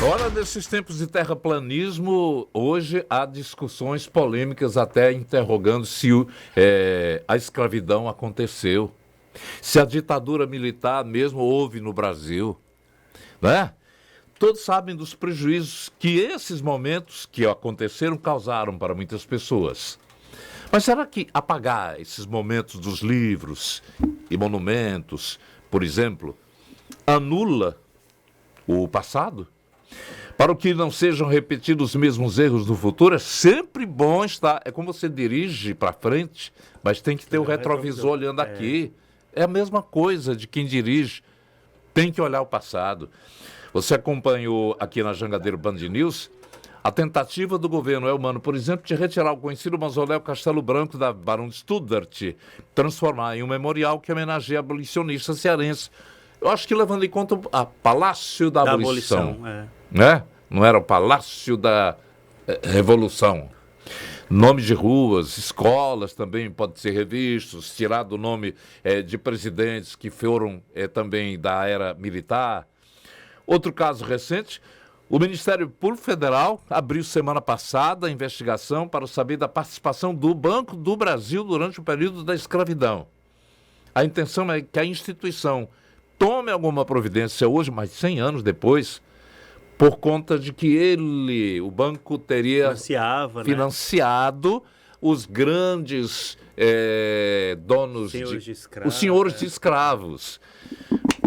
Ora, nesses tempos de terraplanismo, hoje há discussões polêmicas até interrogando se a escravidão aconteceu, se a ditadura militar mesmo houve no Brasil, né? Todos sabem dos prejuízos que esses momentos que aconteceram causaram para muitas pessoas. Mas será que apagar esses momentos dos livros e monumentos, por exemplo, anula o passado? Para que não sejam repetidos os mesmos erros do futuro, é sempre bom estar. É como você dirige para frente, mas tem que ter o retrovisor olhando aqui. É a mesma coisa de quem dirige, tem que olhar o passado. Você acompanhou aqui na Jangadeiro Band News a tentativa do governo Elmano, por exemplo, de retirar o conhecido mausoléu Castelo Branco da Barão de Stuttgart, transformar em um memorial que homenageia abolicionistas cearenses. Eu acho que levando em conta a Palácio da Abolição. Né? Não era o Palácio da Revolução. Nome de ruas, escolas também podem ser revistos, tirado o nome de presidentes que foram também da era militar. Outro caso recente, o Ministério Público Federal abriu semana passada a investigação para saber da participação do Banco do Brasil durante o período da escravidão. A intenção é que a instituição tome alguma providência hoje, mas 100 anos depois, por conta de que o banco teria financiado os grandes donos, os senhores de escravos.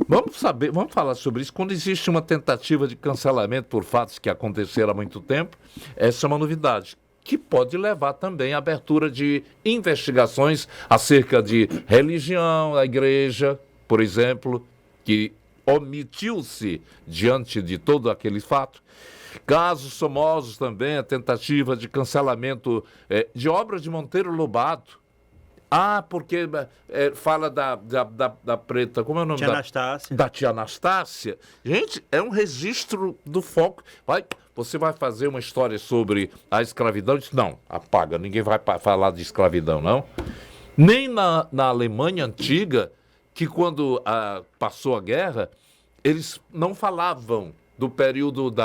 Vamos falar sobre isso. Quando existe uma tentativa de cancelamento por fatos que aconteceram há muito tempo, essa é uma novidade, que pode levar também à abertura de investigações acerca de religião, a igreja, por exemplo, que omitiu-se diante de todo aquele fato. Casos famosos também, a tentativa de cancelamento de obras de Monteiro Lobato. Porque fala da preta, como é o nome? Tia Anastácia. Da tia Anastácia. Gente, é um registro do foco. Você vai fazer uma história sobre a escravidão? Não, apaga, ninguém vai falar de escravidão, não. Nem na Alemanha antiga, que quando passou a guerra, eles não falavam do período do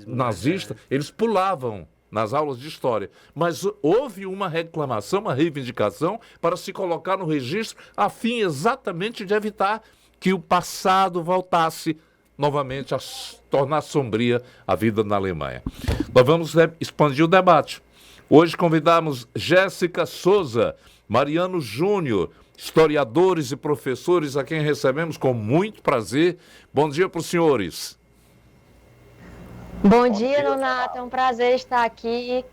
nazista, eles pulavam nas aulas de história. Mas houve uma reclamação, uma reivindicação para se colocar no registro a fim exatamente de evitar que o passado voltasse novamente a tornar sombria a vida na Alemanha. Nós vamos expandir o debate. Hoje convidamos Jéssica Souza, Mariano Júnior, historiadores e professores a quem recebemos com muito prazer. Bom dia para os senhores. Bom dia, Nonato. É um prazer estar aqui,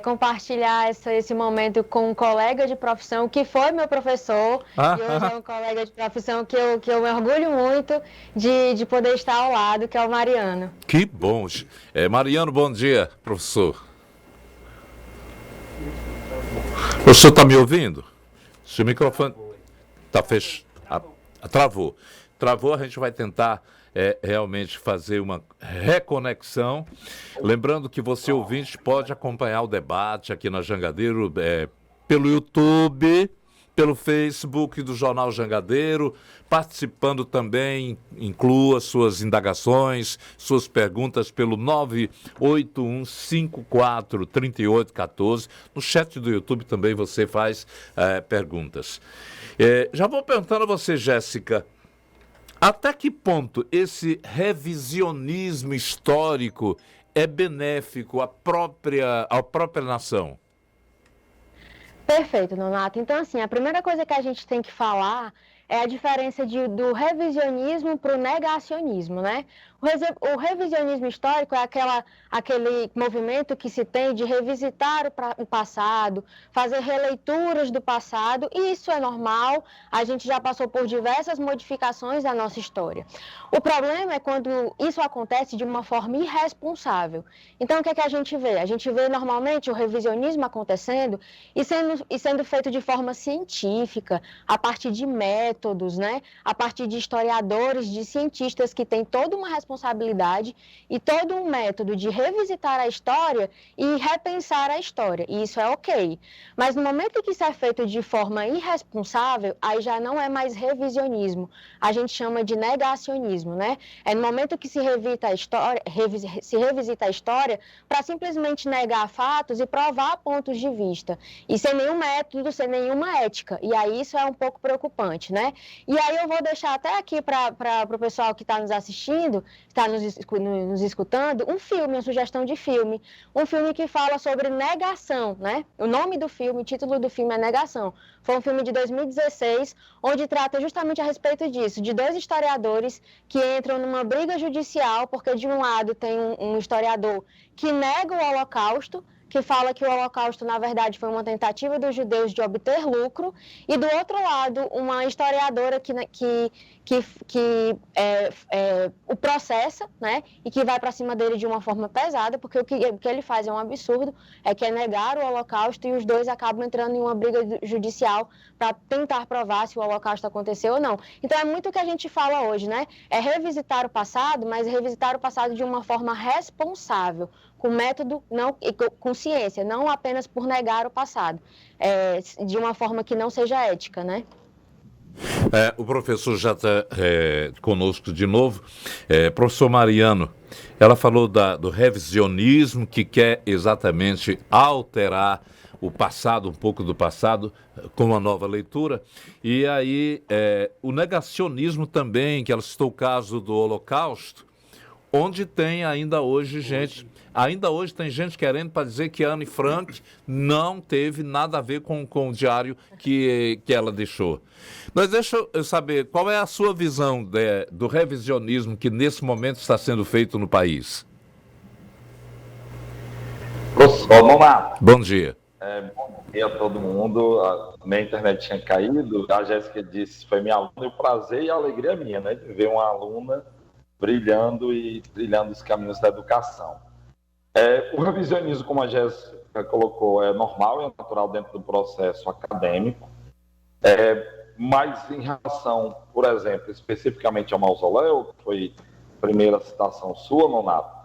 compartilhar esse momento com um colega de profissão que foi meu professor e hoje é um colega de profissão que eu me orgulho muito de poder estar ao lado, que é o Mariano. Que bom. Mariano, bom dia, professor. O professor está me ouvindo? Se o microfone está fechado, travou. Travou, a gente vai tentar realmente fazer uma reconexão. Lembrando que você, ouvinte, pode acompanhar o debate aqui na Jangadeiro pelo YouTube, pelo Facebook do Jornal Jangadeiro, participando também, inclua suas indagações, suas perguntas pelo 981543814. No chat do YouTube também você faz perguntas. Já vou perguntando a você, Jéssica, até que ponto esse revisionismo histórico é benéfico à própria nação? Perfeito, Nonato. Então, assim, a primeira coisa que a gente tem que falar é a diferença do revisionismo para o negacionismo, né? O revisionismo histórico é aquele movimento que se tem de revisitar o passado, fazer releituras do passado, e isso é normal, a gente já passou por diversas modificações da nossa história. O problema é quando isso acontece de uma forma irresponsável. Então, o que é que a gente vê? A gente vê normalmente o revisionismo acontecendo e sendo feito de forma científica, a partir de métodos, né? A partir de historiadores, de cientistas que têm toda uma responsabilidade responsabilidade e todo um método de revisitar a história e repensar a história, e isso é ok. Mas no momento em que isso é feito de forma irresponsável, aí já não é mais revisionismo, a gente chama de negacionismo, né? É no momento que se revisita a história para simplesmente negar fatos e provar pontos de vista, e sem nenhum método, sem nenhuma ética, e aí isso é um pouco preocupante, né? E aí eu vou deixar até aqui para o pessoal que está nos assistindo, está nos escutando, um filme, uma sugestão de filme, um filme que fala sobre negação, né? O nome do filme, o título do filme é Negação. Foi um filme de 2016, onde trata justamente a respeito disso, de dois historiadores que entram numa briga judicial, porque de um lado tem um historiador que nega o Holocausto, que fala que o Holocausto, na verdade, foi uma tentativa dos judeus de obter lucro, e do outro lado, uma historiadora que o processa, né, e que vai para cima dele de uma forma pesada, porque o que ele faz é um absurdo, que é negar o Holocausto, e os dois acabam entrando em uma briga judicial para tentar provar se o Holocausto aconteceu ou não. Então, é muito o que a gente fala hoje, né? É revisitar o passado, mas revisitar o passado de uma forma responsável, com método e com ciência, não apenas por negar o passado, de uma forma que não seja ética, né? O professor já está conosco de novo. Professor Mariano, ela falou do revisionismo, que quer exatamente alterar o passado, um pouco do passado, com uma nova leitura. E aí, o negacionismo também, que ela citou o caso do Holocausto, onde tem ainda hoje gente... Ainda hoje tem gente querendo para dizer que Anne Frank não teve nada a ver com o diário que ela deixou. Mas deixa eu saber, qual é a sua visão do revisionismo que nesse momento está sendo feito no país? Professor Nonato. Bom dia. Bom dia a todo mundo. A minha internet tinha caído. A Jéssica disse, foi minha aluna, e o prazer e a alegria minha, né, de ver uma aluna brilhando e trilhando os caminhos da educação. O revisionismo, como a Jéssica colocou, é normal e é natural dentro do processo acadêmico, mas em relação, por exemplo, especificamente ao mausoléu, que foi a primeira citação sua, Nonato,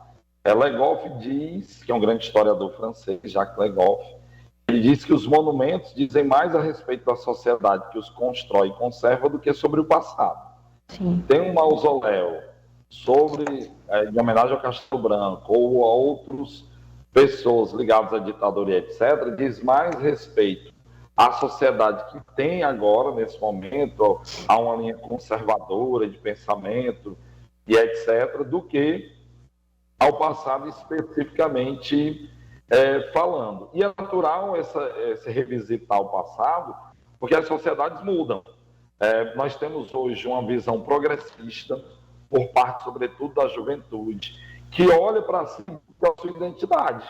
Legoff diz, que é um grande historiador francês, Jacques Legoff, ele diz que os monumentos dizem mais a respeito da sociedade que os constrói e conserva do que sobre o passado. Sim. Tem um mausoléu de homenagem ao Castelo Branco ou a outras pessoas ligadas à ditadura e etc., diz mais respeito à sociedade que tem agora, nesse momento, a uma linha conservadora de pensamento e etc., do que ao passado especificamente falando. E é natural esse revisitar o passado, porque as sociedades mudam. Nós temos hoje uma visão progressista, por parte, sobretudo, da juventude, que olha para si a sua identidade.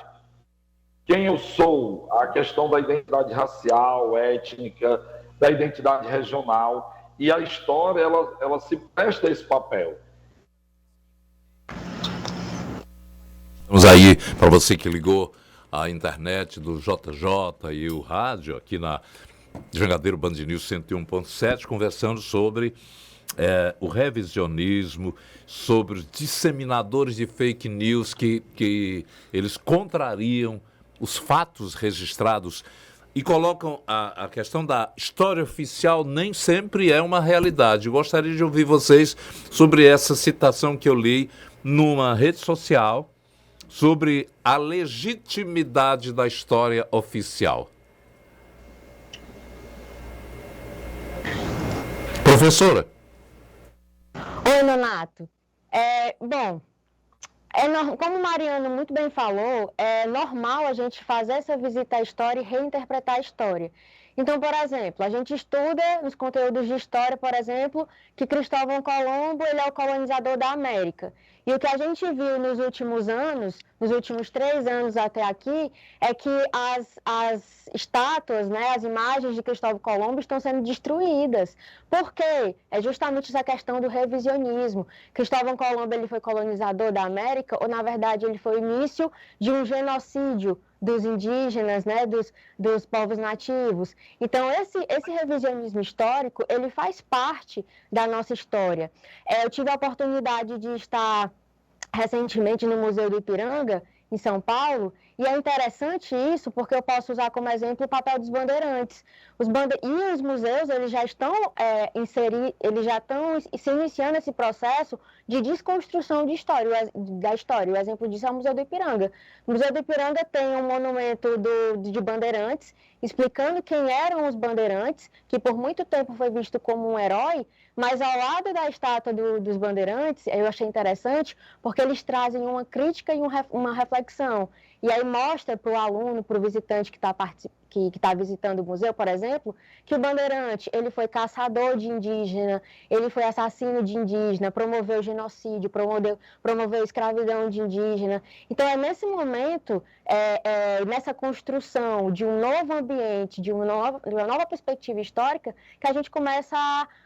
Quem eu sou, a questão da identidade racial, étnica, da identidade regional, e a história, ela se presta a esse papel. Vamos aí, para você que ligou a internet do JJ e o rádio, aqui na Jangadeiro Band News 101.7, conversando sobre o revisionismo, sobre os disseminadores de fake news que eles contrariam os fatos registrados e colocam a questão da história oficial nem sempre é uma realidade. Eu gostaria de ouvir vocês sobre essa citação que eu li numa rede social sobre a legitimidade da história oficial. Professora. Oi, Nonato. Como o Mariano muito bem falou, é normal a gente fazer essa visita à história e reinterpretar a história. Então, por exemplo, a gente estuda nos conteúdos de história, por exemplo, que Cristóvão Colombo ele é o colonizador da América. E o que a gente viu nos últimos anos, nos últimos 3 anos até aqui, é que as estátuas, né, as imagens de Cristóvão Colombo estão sendo destruídas. Por quê? É justamente essa questão do revisionismo. Cristóvão Colombo ele foi colonizador da América, ou na verdade ele foi o início de um genocídio dos indígenas, né, dos povos nativos. Então, esse revisionismo histórico, ele faz parte da nossa história. Eu tive a oportunidade de estar recentemente no Museu do Ipiranga, em São Paulo, e é interessante isso porque eu posso usar como exemplo o papel dos bandeirantes. E os museus eles já estão eles já estão se iniciando esse processo de desconstrução da história. O exemplo disso é o Museu do Ipiranga. O Museu do Ipiranga tem um monumento de bandeirantes, explicando quem eram os bandeirantes, que por muito tempo foi visto como um herói, mas ao lado da estátua dos bandeirantes, eu achei interessante, porque eles trazem uma crítica e uma reflexão. E aí mostra para o aluno, para o visitante que está visitando o museu, por exemplo, que o bandeirante ele foi caçador de indígena, ele foi assassino de indígena, promoveu genocídio, promoveu escravidão de indígena. Então é nesse momento, nessa construção de um novo ambiente, de uma nova perspectiva histórica, que a gente começa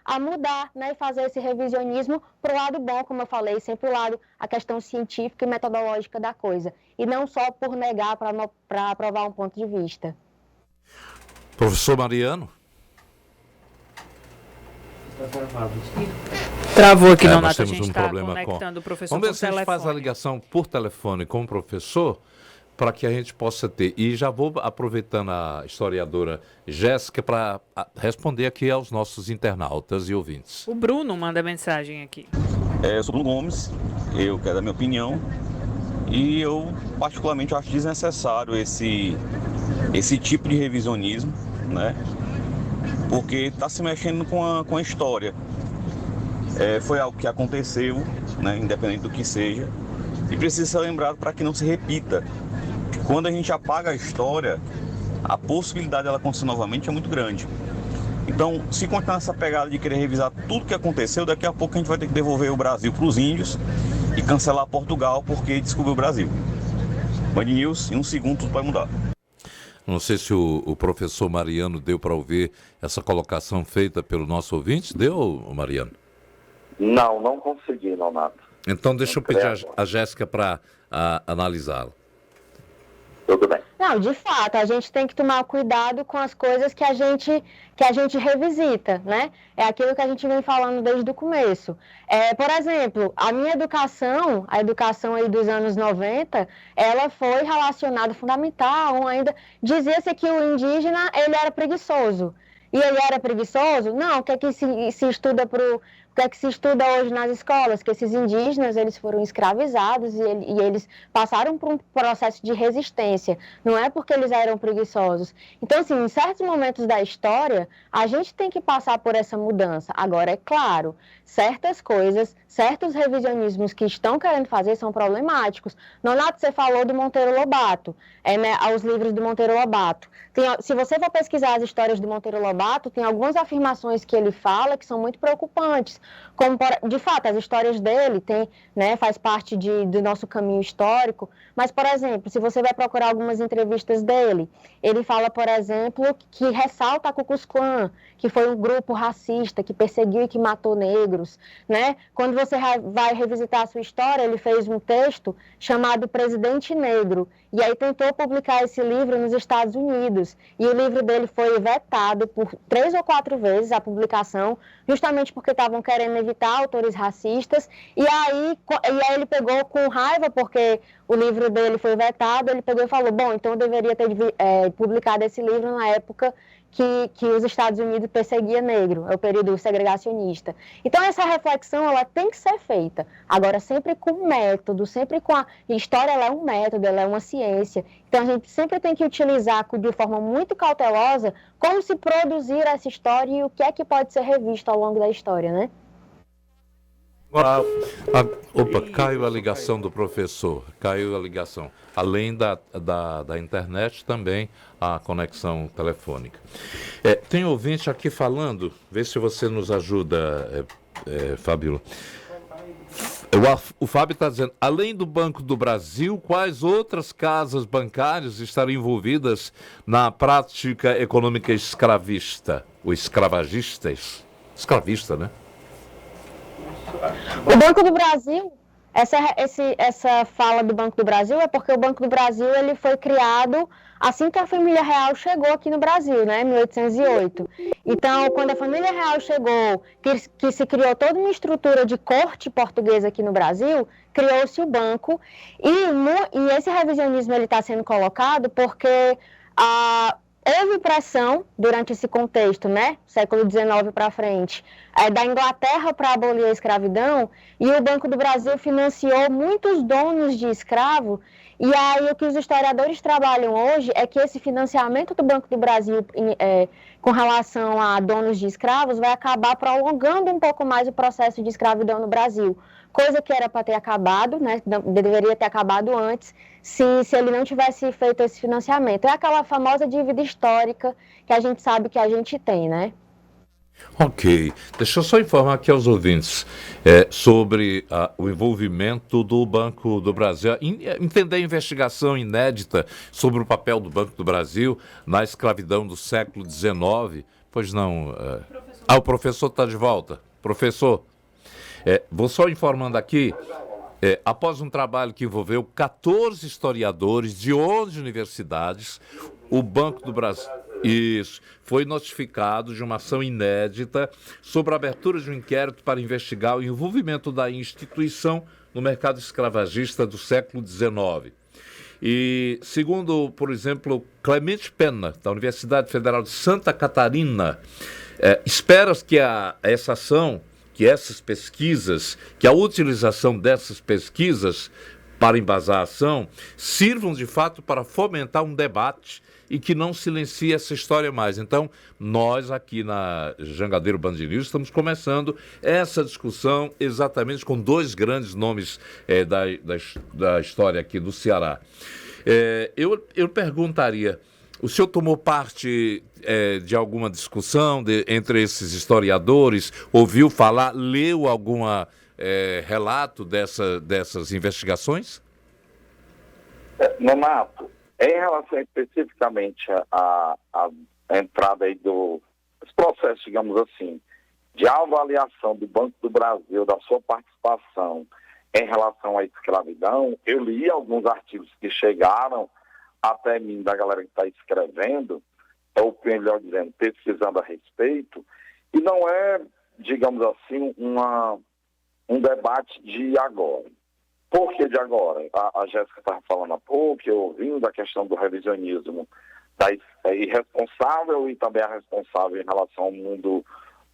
a mudar, né, e fazer esse revisionismo para o lado bom, como eu falei, sempre o lado, a questão científica e metodológica da coisa, e não só por negar para provar um ponto de vista. Professor Mariano? Travou aqui, não, nós Nato, a temos gente um está problema conectando o professor Vamos ver por se a gente faz a telefone. ligação por telefone com o professor, para que a gente possa ter. E já vou aproveitando a historiadora Jéssica para responder aqui aos nossos internautas e ouvintes. O Bruno manda mensagem aqui. Eu sou Bruno Gomes, eu quero dar minha opinião, e eu particularmente acho desnecessário esse tipo de revisionismo, né? Porque está se mexendo com a história. Foi algo que aconteceu, né? Independente do que seja, e precisa ser lembrado para que não se repita. Quando a gente apaga a história, a possibilidade dela acontecer novamente é muito grande. Então, se continuar essa pegada de querer revisar tudo que aconteceu, daqui a pouco a gente vai ter que devolver o Brasil para os índios e cancelar Portugal porque descobriu o Brasil. Band News, em um segundo tudo vai mudar. Não sei se o professor Mariano deu para ouvir essa colocação feita pelo nosso ouvinte. Deu, Mariano? Não consegui, Nonato. Então deixa eu pedir a Jéssica para analisá-lo. Tudo bem. Não, de fato, a gente tem que tomar cuidado com as coisas que a gente revisita, né? É aquilo que a gente vem falando desde o começo. Por exemplo, a minha educação, a educação aí dos anos 90, ela foi relacionada, fundamental, ainda dizia-se que o indígena, ele era preguiçoso. E ele era preguiçoso? Não, o que é que se estuda o que é que se estuda hoje nas escolas? Que esses indígenas, eles foram escravizados e eles passaram por um processo de resistência. Não é porque eles eram preguiçosos. Então, assim, em certos momentos da história, a gente tem que passar por essa mudança. Agora, é claro, certas coisas, certos revisionismos que estão querendo fazer são problemáticos. Nonato, você falou do Monteiro Lobato, os livros do Monteiro Lobato. Se você for pesquisar as histórias do Monteiro Lobato, tem algumas afirmações que ele fala que são muito preocupantes. Como, de fato, as histórias dele faz parte do nosso caminho histórico, mas, por exemplo, se você vai procurar algumas entrevistas dele, ele fala, por exemplo, que ressalta a Ku Klux Klan, que foi um grupo racista que perseguiu e que matou negros, né? Quando você vai revisitar a sua história, ele fez um texto chamado Presidente Negro, e aí tentou publicar esse livro nos Estados Unidos, e o livro dele foi vetado por 3 ou 4 vezes, a publicação, justamente porque estavam querendo evitar autores racistas, e aí ele pegou com raiva, porque o livro dele foi vetado, ele pegou e falou, bom, então eu deveria ter publicado esse livro na época que os Estados Unidos perseguia negro, é o período segregacionista. Então, essa reflexão, ela tem que ser feita. Agora, sempre com método, sempre com a história, ela é um método, ela é uma ciência. Então, a gente sempre tem que utilizar de forma muito cautelosa como se produzir essa história e o que é que pode ser revisto ao longo da história, né? Caiu a ligação do professor, caiu a ligação. Além da internet, também a conexão telefônica. Tem ouvinte aqui falando, vê se você nos ajuda, Fábio. O Fábio está dizendo, além do Banco do Brasil, quais outras casas bancárias estariam envolvidas na prática econômica escravista? Ou escravagistas? Escravista, né? O Banco do Brasil, Essa fala do Banco do Brasil é porque o Banco do Brasil ele foi criado assim que a família real chegou aqui no Brasil, né, em 1808. Então, quando a família real chegou, que se criou toda uma estrutura de corte portuguesa aqui no Brasil, criou-se o banco. E esse revisionismo ele está sendo colocado porque houve pressão durante esse contexto, né, século XIX para frente, da Inglaterra para abolir a escravidão, e o Banco do Brasil financiou muitos donos de escravo. E aí o que os historiadores trabalham hoje é que esse financiamento do Banco do Brasil com relação a donos de escravos vai acabar prolongando um pouco mais o processo de escravidão no Brasil, coisa que era para ter acabado, né, deveria ter acabado antes, se ele não tivesse feito esse financiamento. É aquela famosa dívida histórica que a gente sabe que a gente tem, né? Ok. Deixa eu só informar aqui aos ouvintes sobre o envolvimento do Banco do Brasil, entender a investigação inédita sobre o papel do Banco do Brasil na escravidão do século XIX. Pois não. O professor está de volta. Professor, vou só informando aqui. Após um trabalho que envolveu 14 historiadores de 11 universidades, o Banco do Brasil foi notificado de uma ação inédita sobre a abertura de um inquérito para investigar o envolvimento da instituição no mercado escravagista do século XIX. E, segundo, por exemplo, Clemente Pena, da Universidade Federal de Santa Catarina, espera-se que essa ação, que essas pesquisas, que a utilização dessas pesquisas para embasar a ação, sirvam de fato para fomentar um debate e que não silencie essa história mais. Então, nós aqui na Jangadeiro Band News estamos começando essa discussão exatamente com dois grandes nomes da história aqui do Ceará. Eu perguntaria, o senhor tomou parte de alguma discussão entre esses historiadores? Ouviu falar, leu algum relato dessas investigações? Nonato, em relação especificamente à entrada aí dos processos, digamos assim, de avaliação do Banco do Brasil, da sua participação em relação à escravidão, eu li alguns artigos que chegaram até mim, da galera que está escrevendo, ou melhor dizendo, pesquisando a respeito, e não é, digamos assim, um debate de agora. Por que de agora? A Jéssica estava falando há pouco, eu ouvindo da questão do revisionismo da irresponsável e também a responsável em relação ao mundo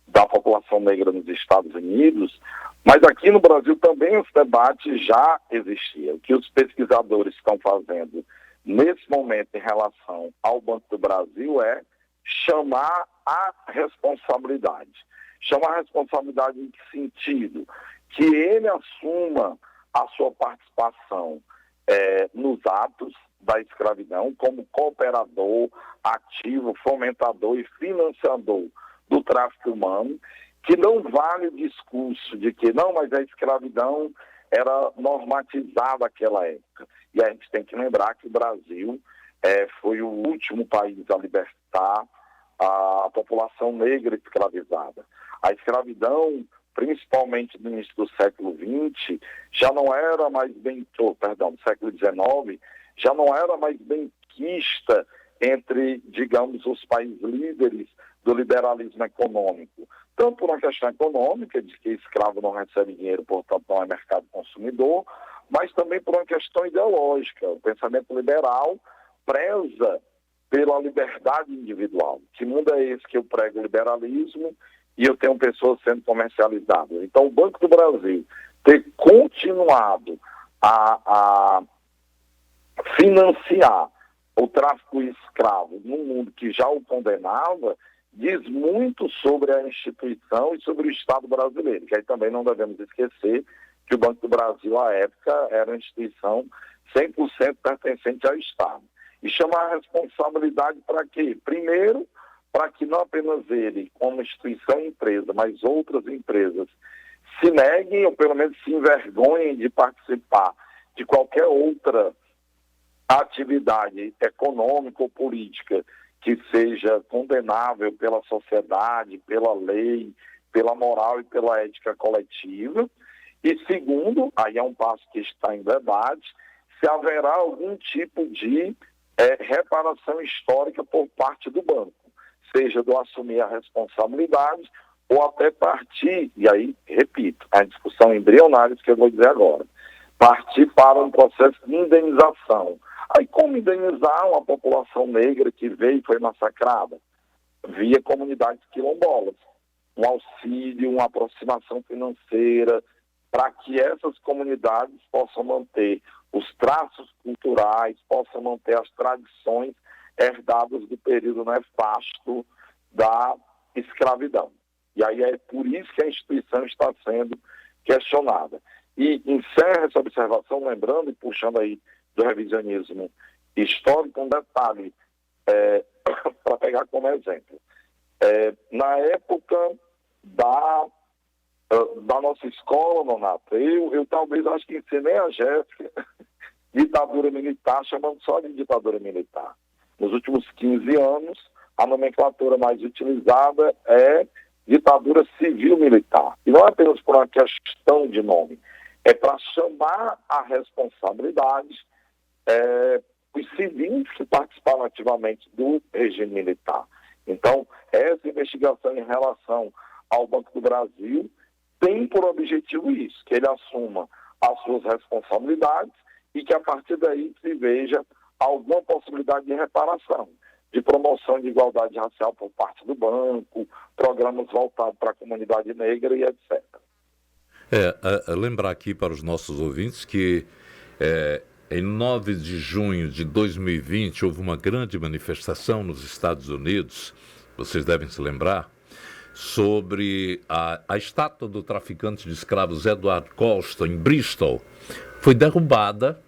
da população negra nos Estados Unidos, mas aqui no Brasil também esse debate já existia. O que os pesquisadores estão fazendo nesse momento em relação ao Banco do Brasil é chamar a responsabilidade. Chamar a responsabilidade em que sentido? Que ele assuma a sua participação nos atos da escravidão como cooperador, ativo, fomentador e financiador do tráfico humano, que não vale o discurso de que não, mas a escravidão era normatizada naquela época. E a gente tem que lembrar que o Brasil foi o último país a libertar a população negra escravizada. A escravidão, principalmente no início do século XX, já não era mais do século XIX, já não era mais bem quista entre, digamos, os países líderes do liberalismo econômico. Tanto por uma questão econômica, de que escravo não recebe dinheiro, portanto não é mercado consumidor, mas também por uma questão ideológica. O pensamento liberal preza pela liberdade individual. Que mundo é esse que eu prego liberalismo e eu tenho pessoas sendo comercializadas? Então, o Banco do Brasil ter continuado a financiar o tráfico escravo num mundo que já o condenava, diz muito sobre a instituição e sobre o Estado brasileiro, que aí também não devemos esquecer que o Banco do Brasil, à época, era uma instituição 100% pertencente ao Estado. E chamar a responsabilidade para quê? Primeiro, para que não apenas ele, como instituição e empresa, mas outras empresas, se neguem ou pelo menos se envergonhem de participar de qualquer outra atividade econômica ou política que seja condenável pela sociedade, pela lei, pela moral e pela ética coletiva. E segundo, aí é um passo que está em debate, se haverá algum tipo de reparação histórica por parte do banco, seja do assumir a responsabilidade ou até partir, e aí, repito, a discussão embrionária que eu vou dizer agora, partir para um processo de indenização. Aí como indenizar uma população negra que veio e foi massacrada? Via comunidades quilombolas. Um auxílio, uma aproximação financeira, para que essas comunidades possam manter os traços culturais, possam manter as tradições herdadas do período nefasto da escravidão. E aí é por isso que a instituição está sendo questionada. E encerro essa observação lembrando e puxando aí do revisionismo histórico um detalhe, para pegar como exemplo. Na época da nossa escola, Nonato, eu talvez acho que ensinei a Jéssica ditadura militar, chamando só de ditadura militar. Nos últimos 15 anos, a nomenclatura mais utilizada é ditadura civil-militar. E não é apenas por uma questão de nome, é para chamar a responsabilidade os civis que participaram ativamente do regime militar. Então, essa investigação em relação ao Banco do Brasil tem por objetivo isso, que ele assuma as suas responsabilidades e que a partir daí se veja alguma possibilidade de reparação, de promoção de igualdade racial por parte do banco, programas voltados para a comunidade negra e etc. Lembrar aqui para os nossos ouvintes que em 9 de junho de 2020 houve uma grande manifestação nos Estados Unidos, vocês devem se lembrar, sobre a estátua do traficante de escravos Edward Colston em Bristol. Foi derrubada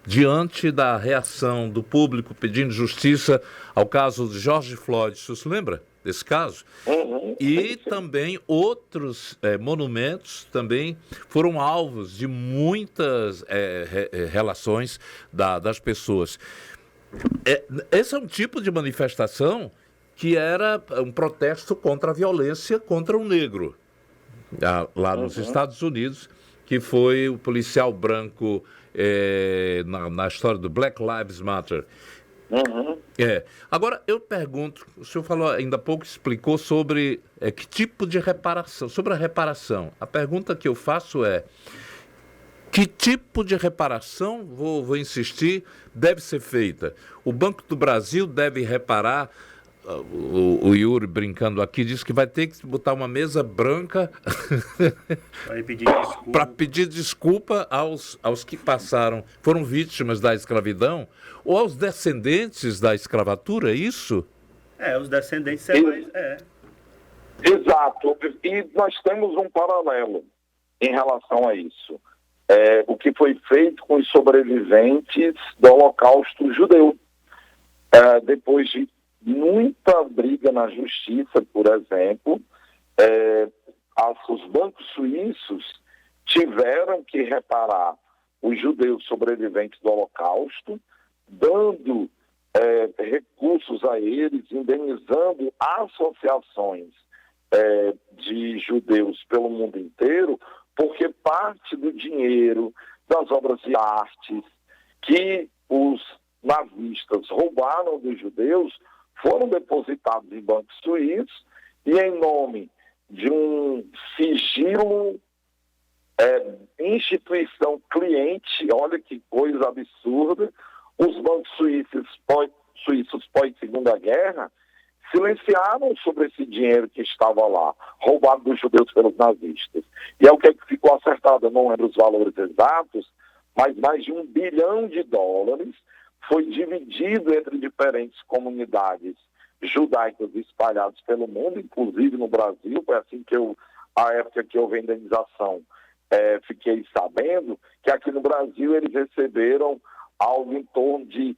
diante da reação do público pedindo justiça ao caso de George Floyd. Você se lembra desse caso? E também outros monumentos também foram alvos de muitas relações das pessoas. Esse é um tipo de manifestação que era um protesto contra a violência contra o negro, lá nos Estados Unidos, que foi o policial branco na história do Black Lives Matter. Agora, eu pergunto, o senhor falou ainda há pouco, explicou sobre que tipo de reparação, sobre a reparação. A pergunta que eu faço é, que tipo de reparação, vou insistir, deve ser feita? O Banco do Brasil deve reparar. O Yuri, brincando aqui, disse que vai ter que botar uma mesa branca para pedir desculpa aos que foram vítimas da escravidão ou aos descendentes da escravatura, é isso? Os descendentes Exato. E nós temos um paralelo em relação a isso. O que foi feito com os sobreviventes do Holocausto judeu. Depois de muita briga na justiça, por exemplo, os bancos suíços tiveram que reparar os judeus sobreviventes do Holocausto, dando recursos a eles, indenizando associações de judeus pelo mundo inteiro, porque parte do dinheiro das obras de artes que os nazistas roubaram dos judeus foram depositados em bancos suíços e em nome de um sigilo instituição cliente, olha que coisa absurda, os bancos suíços pós-Segunda Guerra silenciaram sobre esse dinheiro que estava lá, roubado dos judeus pelos nazistas. E é o que ficou acertado, eu não lembro os valores exatos, mas mais de $1 bilhão foi dividido entre diferentes comunidades judaicas espalhadas pelo mundo, inclusive no Brasil. Foi assim que a época que houve a indenização, fiquei sabendo que aqui no Brasil eles receberam algo em torno de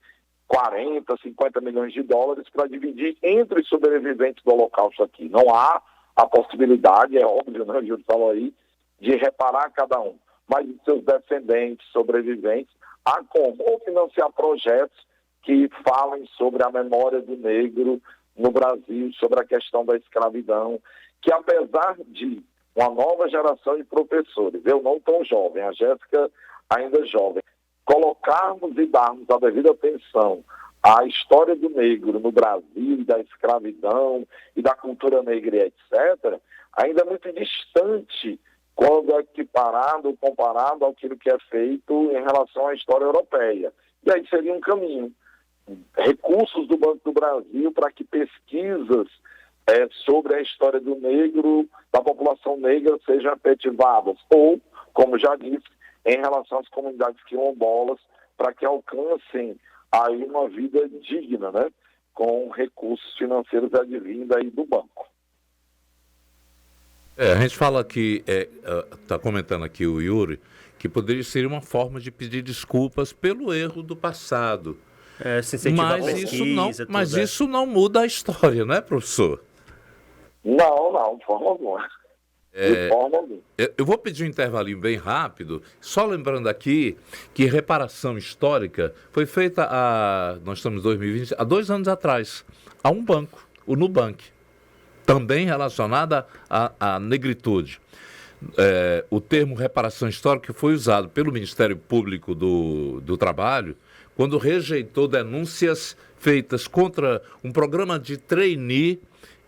40, 50 milhões de dólares para dividir entre os sobreviventes do Holocausto aqui. Não há a possibilidade, é óbvio, né, o Júlio falou aí, de reparar cada um, mas os seus descendentes, sobreviventes, há como ou financiar projetos que falem sobre a memória do negro no Brasil, sobre a questão da escravidão, que apesar de uma nova geração de professores, eu não tão jovem, a Jéssica ainda jovem, colocarmos e darmos a devida atenção à história do negro no Brasil, da escravidão e da cultura negra, etc., ainda é muito distante quando é comparado àquilo que é feito em relação à história europeia. E aí seria um caminho. Recursos do Banco do Brasil para que pesquisas sobre a história do negro, da população negra, sejam efetivadas. Ou, como já disse, em relação às comunidades quilombolas, para que alcancem aí uma vida digna, né? Com recursos financeiros advindo aí do banco. A gente fala que, está comentando aqui o Yuri, que poderia ser uma forma de pedir desculpas pelo erro do passado. Se incentivar a Mas, pesquisa, isso não muda a história, não é, professor? Não, de forma alguma. De forma alguma. Eu vou pedir um intervalinho bem rápido, só lembrando aqui que reparação histórica foi feita nós estamos em 2020, há 2 anos atrás, a um banco, o Nubank, também relacionada à negritude. O termo reparação histórica foi usado pelo Ministério Público do Trabalho quando rejeitou denúncias feitas contra um programa de trainee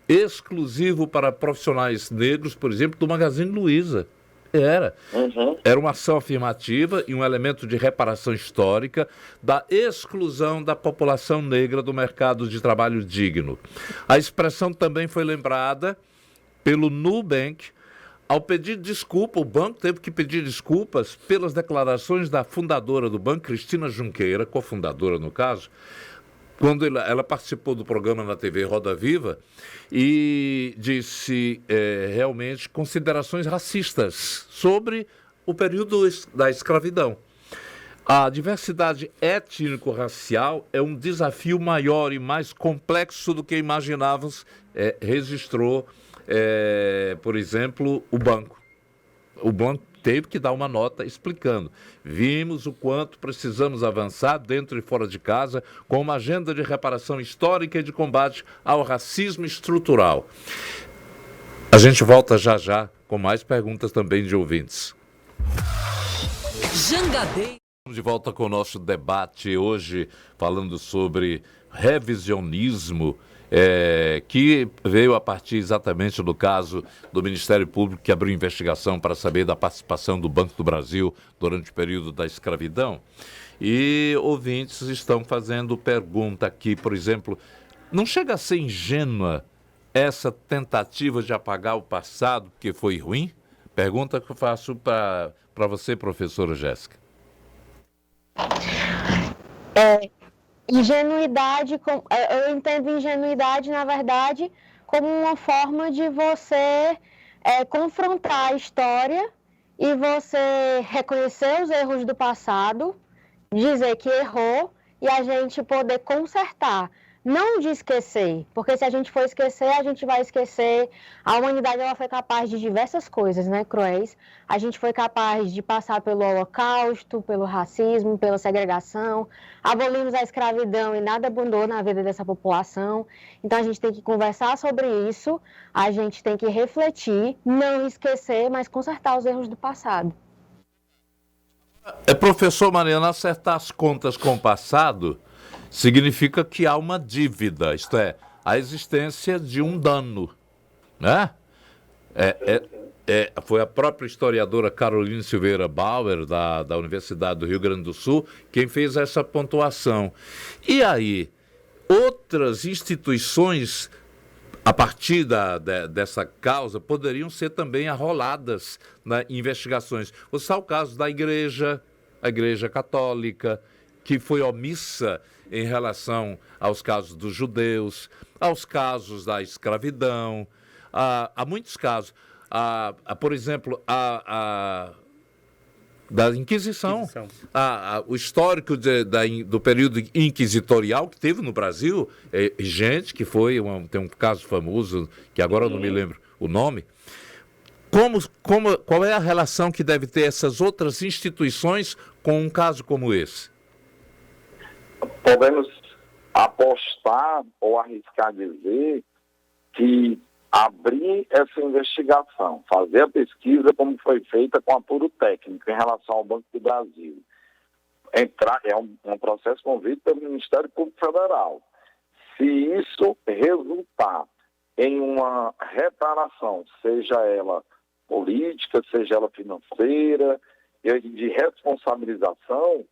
exclusivo para profissionais negros, por exemplo, do Magazine Luiza. Era uma ação afirmativa e um elemento de reparação histórica da exclusão da população negra do mercado de trabalho digno. A expressão também foi lembrada pelo Nubank. Ao pedir desculpa, o banco teve que pedir desculpas pelas declarações da fundadora do banco, Cristina Junqueira, cofundadora no caso, quando ela participou do programa na TV Roda Viva e disse realmente considerações racistas sobre o período da escravidão. A diversidade étnico-racial é um desafio maior e mais complexo do que imaginávamos, registrou, por exemplo, o banco. O banco teve que dar uma nota explicando. Vimos o quanto precisamos avançar dentro e fora de casa com uma agenda de reparação histórica e de combate ao racismo estrutural. A gente volta já com mais perguntas também de ouvintes. Jangadeiro. De volta com o nosso debate hoje, falando sobre revisionismo, que veio a partir exatamente do caso do Ministério Público, que abriu investigação para saber da participação do Banco do Brasil durante o período da escravidão. E ouvintes estão fazendo pergunta aqui, por exemplo, não chega a ser ingênua essa tentativa de apagar o passado porque foi ruim? Pergunta que eu faço para você, professora Jéssica. Ingenuidade, eu entendo ingenuidade, na verdade, como uma forma de você confrontar a história e você reconhecer os erros do passado, dizer que errou e a gente poder consertar. Não de esquecer, porque se a gente for esquecer, a gente vai esquecer. A humanidade ela foi capaz de diversas coisas, né, cruéis. A gente foi capaz de passar pelo Holocausto, pelo racismo, pela segregação. Abolimos a escravidão e nada abundou na vida dessa população. Então a gente tem que conversar sobre isso, a gente tem que refletir, não esquecer, mas consertar os erros do passado. Professor Mariana, acertar as contas com o passado significa que há uma dívida, isto é, a existência de um dano, né? Foi a própria historiadora Caroline Silveira Bauer, da Universidade do Rio Grande do Sul, quem fez essa pontuação. E aí, outras instituições, a partir dessa causa, poderiam ser também arroladas nas investigações. Você sabe o caso da a Igreja Católica, que foi omissa em relação aos casos dos judeus, aos casos da escravidão, há muitos casos. Por exemplo, da Inquisição. O histórico do período inquisitorial que teve no Brasil, gente que foi, tem um caso famoso, que agora eu não me lembro o nome. Qual é a relação que deve ter essas outras instituições com um caso como esse? Podemos apostar ou arriscar dizer que abrir essa investigação, fazer a pesquisa como foi feita com apuro técnico em relação ao Banco do Brasil. É um processo convite pelo Ministério Público Federal. Se isso resultar em uma reparação, seja ela política, seja ela financeira, e de responsabilização,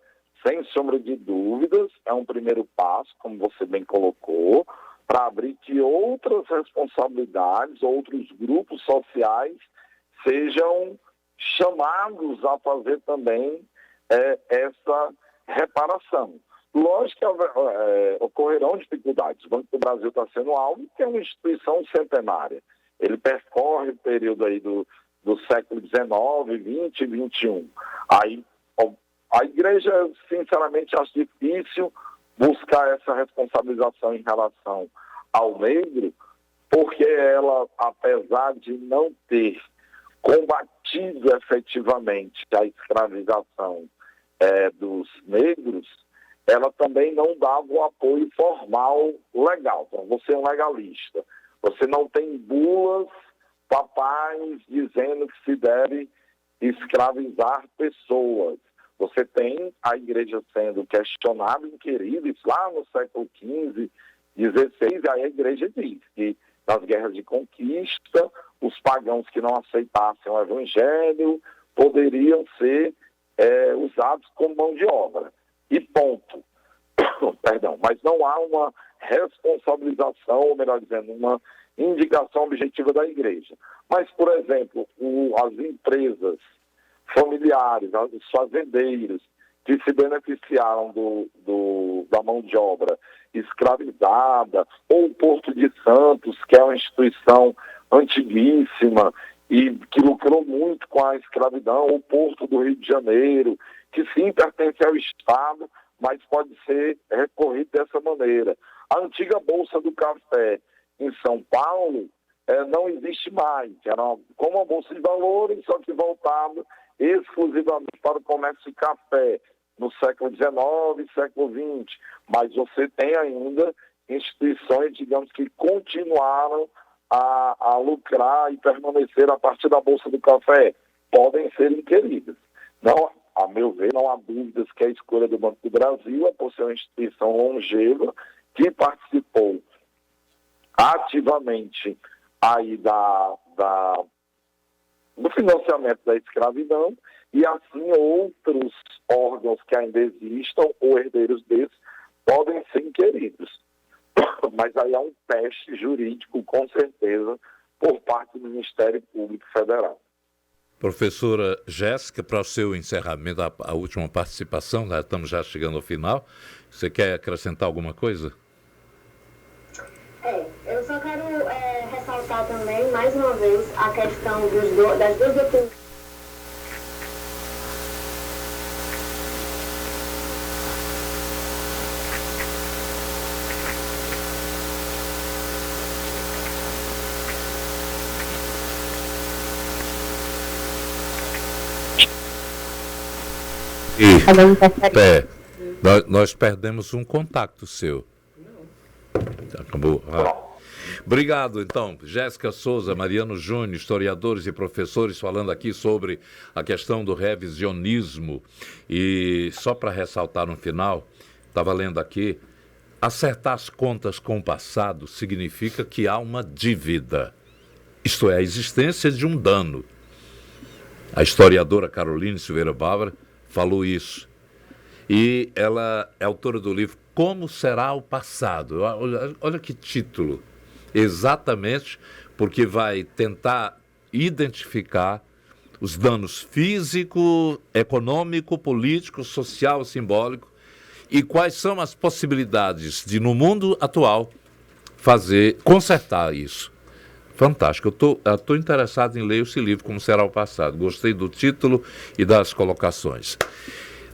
sem sombra de dúvidas, é um primeiro passo, como você bem colocou, para abrir que outras responsabilidades, outros grupos sociais sejam chamados a fazer também essa reparação. Lógico que ocorrerão dificuldades. O Banco do Brasil está sendo alvo, que é uma instituição centenária. Ele percorre o período aí do século XIX, XX e XXI. Aí, a igreja, sinceramente, acha difícil buscar essa responsabilização em relação ao negro, porque ela, apesar de não ter combatido efetivamente a escravização dos negros, ela também não dava o apoio formal legal. Então, você é um legalista. Você não tem bulas papais dizendo que se deve escravizar pessoas. Você tem a igreja sendo questionada, inquirida, isso lá no século XV, XVI, aí a igreja diz que nas guerras de conquista, os pagãos que não aceitassem o evangelho poderiam ser usados como mão de obra. E ponto. Perdão, mas não há uma responsabilização, ou melhor dizendo, uma indicação objetiva da igreja. Mas, por exemplo, as empresas familiares, os fazendeiros que se beneficiaram da mão de obra escravizada, ou o Porto de Santos, que é uma instituição antiguíssima e que lucrou muito com a escravidão, ou o Porto do Rio de Janeiro, que sim pertence ao Estado, mas pode ser recorrido dessa maneira. A antiga Bolsa do Café em São Paulo não existe mais. Era como uma bolsa de valores, só que voltado exclusivamente para o comércio de café no século XIX e século XX. Mas você tem ainda instituições, digamos, que continuaram a lucrar e permanecer a partir da Bolsa do Café. Podem ser inquiridas. Não, a meu ver, não há dúvidas que a escolha do Banco do Brasil é por ser uma instituição longeva que participou ativamente aí do financiamento da escravidão, e assim outros órgãos que ainda existam ou herdeiros desses podem ser inquiridos. Mas aí há um teste jurídico, com certeza, por parte do Ministério Público Federal. Professora Jéssica, para o seu encerramento, a última participação, né? Estamos já chegando ao final. Você quer acrescentar alguma coisa? Eu só quero ressaltar também, mais uma vez, a questão das duas opiniões. Nós perdemos um contato seu. Acabou. Obrigado, então. Jéssica Souza, Mariano Júnior, historiadores e professores, falando aqui sobre a questão do revisionismo. E só para ressaltar no final, estava lendo aqui, acertar as contas com o passado significa que há uma dívida. Isto é, a existência de um dano. A historiadora Caroline Silveira Bárbara falou isso. E ela é autora do livro Como Será o Passado. Olha que título. Exatamente porque vai tentar identificar os danos físico, econômico, político, social, simbólico e quais são as possibilidades de, no mundo atual, consertar isso. Fantástico. Eu estou interessado em ler esse livro, Como Será o Passado. Gostei do título e das colocações.